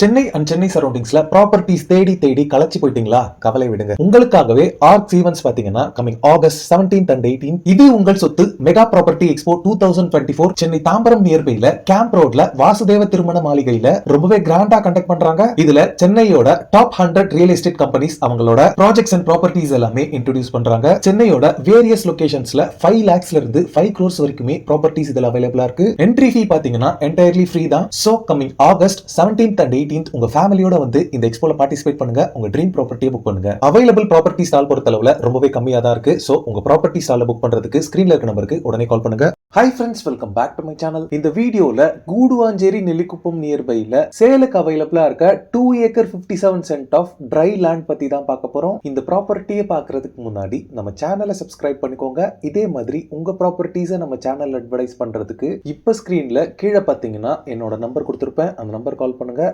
Chennai and Chennai சரௌண்டிங்ஸ்ல properties தேடி தேடி களைச்சு போயிட்டீங்களா? கவலை விடுங்க. உங்களுக்காகவே ஆர்க் ஈவென்ட்ஸ் பாத்தீங்கன்னா coming August 17th and 18th இது உங்கள் சொத்து mega property expo 2024 Chennai Tambaram நியர்பைல கேம்ப் ரோட்ல வாசுதேவ திருமண மாளிகையில ரொம்பவே கிராண்டா கண்டக்ட் பண்றாங்க. இதுல சென்னையோட டாப் 100 ரியல் எஸ்டேட் கம்பெனிஸ் அவங்களோட ப்ராஜெக்ட்ஸ் அண்ட் ப்ராப்பர்ட்டிஸ் எல்லாமே இன்ட்ரோடியூஸ் பண்றாங்க. சென்னையோட வேரியஸ் லொகேஷன்ஸ்ல 5 lakhsல இருந்து 5 crores வரைக்குமே ப்ராப்பர்ட்டிஸ் இதுல அவைலபிளா இருக்கு. என்ட்ரி ஃபீ பாத்தீங்கன்னா என்டையர்லி ஃப்ரீ தான். So coming August 17th and 18th உங்க ஃபேமிலியோட வந்து இந்த எக்ஸ்போல பார்ட்டிசிபேட் பண்ணுங்க. உங்க ட்ரீம் ப்ராப்பர்ட்டியை புக் பண்ணுங்க. அவைலபிள் ப்ராப்பர்ட்டி ஸ்டால் பொறுத்தளவுல ரொம்பவே கம்மியா தான் இருக்கு. சோ உங்க ப்ராப்பர்ட்டி ஸ்டால புக் பண்றதுக்கு ஸ்கிரீன்ல இருக்க நம்பருக்கு உடனே கால் பண்ணுங்க. Hi friends, welcome back to my channel. இந்த வீடியோல கூடுவாஞ்சேரி நெல்லிக்குப்பம் நியர்பைல சேலுக்கு அவைலபிளா இருக்க 2 acre 57 cent of dry land பத்தி தான் பார்க்க போறோம். இந்த ப்ராப்பர்ட்டியை பார்க்கறதுக்கு முன்னாடி நம்ம சேனலை சப்ஸ்கிரைப் பண்ணிக்கோங்க. இதே மாதிரி உங்க ப்ராப்பர்ட்டிஸை நம்ம சேனல் அட்வர்டைஸ் பண்றதுக்கு இப்ப ஸ்கிரீன்ல கீழே பாத்தீங்கன்னா என்னோட நம்பர் கொடுத்துருப்பேன். அந்த நம்பர் கால் பண்ணுங்க.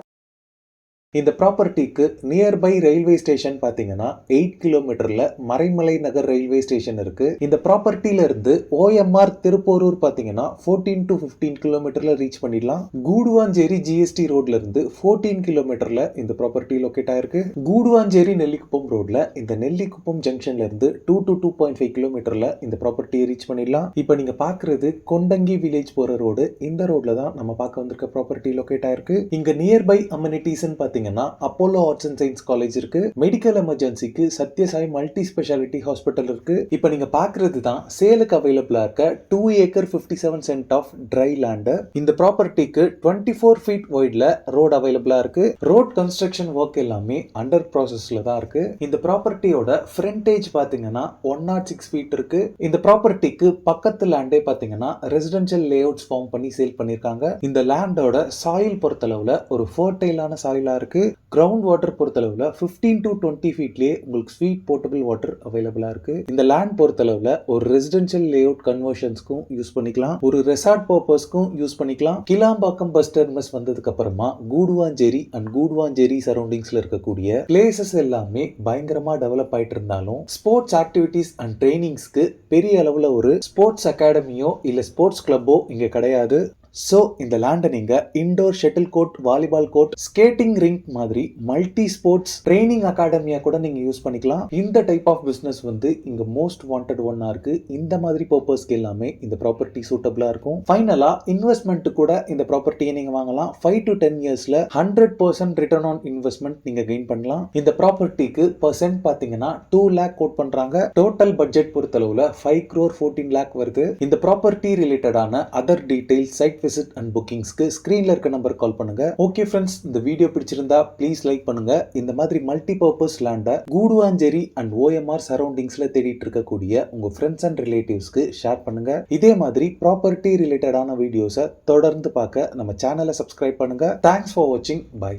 இந்த ப்ராப்பர்ட்டிக்கு நியர்பை ரயில்வே ஸ்டேஷன் பாத்தீங்கன்னா 8 கிலோமீட்டர்ல மறைமலை நகர் ரயில்வே ஸ்டேஷன் இருக்கு. இந்த ப்ராப்பர்ட்டில இருந்து OMR திருப்போரூர் பாத்தீங்கன்னா 14 to 15 கிலோமீட்டர்ல ரீச் பண்ணிடலாம். கூடுவாஞ்சேரி GST ரோட்ல இருந்து 14 கிலோமீட்டர்ல இந்த ப்ராப்பர்ட்டி லொகேட் ஆயிருக்கு. கூடுவாஞ்சேரி நெல்லிக்குப்பம் ரோட்ல இந்த நெல்லிக்குப்பம் ஜங்ஷன்ல இருந்து 2 to 2.5 கிலோமீட்டர்ல இந்த ப்ராப்பர்ட்டியை ரீச் பண்ணிடலாம். இப்போ நீங்க பாக்குறது கொண்டங்கி வில்லேஜ் போற ரோடு. இந்த ரோட்ல தான் நம்ம பார்க்க வந்திருக்க ப்ராப்பர்ட்டி லொகேட் ஆயிருக்கு. இங்க நியர்பை அமெனிட்டிஸ் பாத்தீங்கன்னா Apollo arts and science college இருக்கு. மெடிக்கல் எமர்ஜென்சிக்கு சத்யசாய் மல்டி ஸ்பெஷாலிட்டி ஹாஸ்பிட்டல் இருக்கு. இப்போ நீங்க பாக்குறது தான் சேலுக்கு அவைலபிளா இருக்க 2 acre 57 cent of dry land. இந்த ப்ராப்பர்ட்டிக்கு 24 feet வைட்ல ரோட் அவைலபிளா இருக்கு. ரோட் கன்ஸ்ட்ரக்ஷன் ஒர்க் எல்லாமே அண்டர் ப்ராசஸ்ல தான் இருக்கு. இந்த ப்ராப்பர்ட்டியோட ஃப்ரண்டேஜ் பாத்தீங்கன்னா 106 feet இருக்கு. இந்த ப்ராப்பர்ட்டிக்கு பக்கத்து லேண்டே பாத்தீங்கன்னா ரெசிடென்ஷியல் லேஅவுட்ஸ் ஃபார்ம் பண்ணி சேல் பண்ணிருக்காங்க. இந்த லேண்டோட சாயில் பொறுத்தளவுல ஒரு ஃபர்டைலான சாயிலா இருக்கு. கிரவுண்ட் வாட்டர் பொறுத்தளவுல 15 to 20 feetலயே உங்களுக்கு ஸ்வீட் போர்ட்டபிள் வாட்டர் அவைலபிளா இருக்கு. இந்த லேண்ட் பொறுத்தளவுல ஒரு ரெசிடென்ஷியல் லேஅவுட் கன்வர்ஷன்ஸ்க்கும் யூஸ் பண்ணிக்கலாம், ஒரு ரெசார்ட் பர்பஸ்க்கும் யூஸ் பண்ணிக்கலாம். கிளாம்பாக்கம் பஸ் டெர்மினஸ் வந்ததுக்கு அப்புறமா கூடுவாஞ்சேரி அண்ட் கூடுவாஞ்சேரி சரௌண்டிங்ஸ்ல இருக்கக்கூடிய பிளேசஸ் எல்லாமே பயங்கரமா டெவலப் ஆயிட்டு இருந்தாலும் ஸ்போர்ட்ஸ் ஆக்டிவிட்டிஸ் அண்ட் ட்ரைனிங்ஸ்க்கு பெரிய அளவுல ஒரு ஸ்போர்ட்ஸ் அகாடமியோ இல்ல ஸ்போர்ட்ஸ் கிளப்போ இங்க கிடையாது. சோ இந்த லேண்டை நீங்க indoor shuttle court, volleyball court, skating ring மாதிரி மல்டி ஸ்போர்ட்ஸ் ட்ரைனிங் அகாடமியா கூட நீங்க யூஸ் பண்ணிக்கலாம். இந்த டைப் ஆஃப் பிசினஸ் வந்து இங்க மோஸ்ட் வாண்டட் ஒன்னா இருக்கு. இந்த மாதிரி பர்பஸ்க்கு எல்லாமே இந்த ப்ராப்பர்ட்டி சூட்டபிளா இருக்கும். ஃபைனலா இன்வெஸ்ட்மெண்ட் கூட இந்த ப்ராப்பர்ட்டியை நீங்க வாங்கலாம். 5 to 10 yearsல 100% ரிட்டர்ன் ஆன் இன்வெஸ்ட்மெண்ட் நீங்க கெயின் பண்ணலாம். இந்த ப்ராப்பர்ட்டிக்கு பர்சன்ட் பாத்தீங்கன்னா 2 lakh கோட் பண்றாங்க. டோட்டல் பட்ஜெட் பொறுத்தளவுல 5 crore 14 lakh வருது. இந்த ப்ராப்பர்ட்டி ரிலேட்டடான other details, site visit and புக்கிங்ஸ்க்கு ஸ்கிரீன்ல இருக்க நம்பர் கால் பண்ணுங்க. ஓகே ஃப்ரெண்ட்ஸ், இந்த வீடியோ பிடிச்சிருந்தா ப்ளீஸ் லைக் பண்ணுங்க. இந்த மாதிரி மல்டி பர்பஸ் லேண்ட கூடுவாஞ்சேரி அண்ட் OMR சரௌண்டிங்ஸ்ல தேடிட்டு இருக்கக்கூடிய உங்க ஃப்ரெண்ட்ஸ் அண்ட் ரிலேட்டிவ்ஸ்க்கு ஷேர் பண்ணுங்க. இதே மாதிரி ப்ராப்பர்ட்டி ரிலேட்டடான வீடியோஸை தொடர்ந்து பார்க்க நம்ம சேனலை சப்ஸ்கிரைப் பண்ணுங்க. தேங்க்ஸ் ஃபார் வாட்சிங். பை.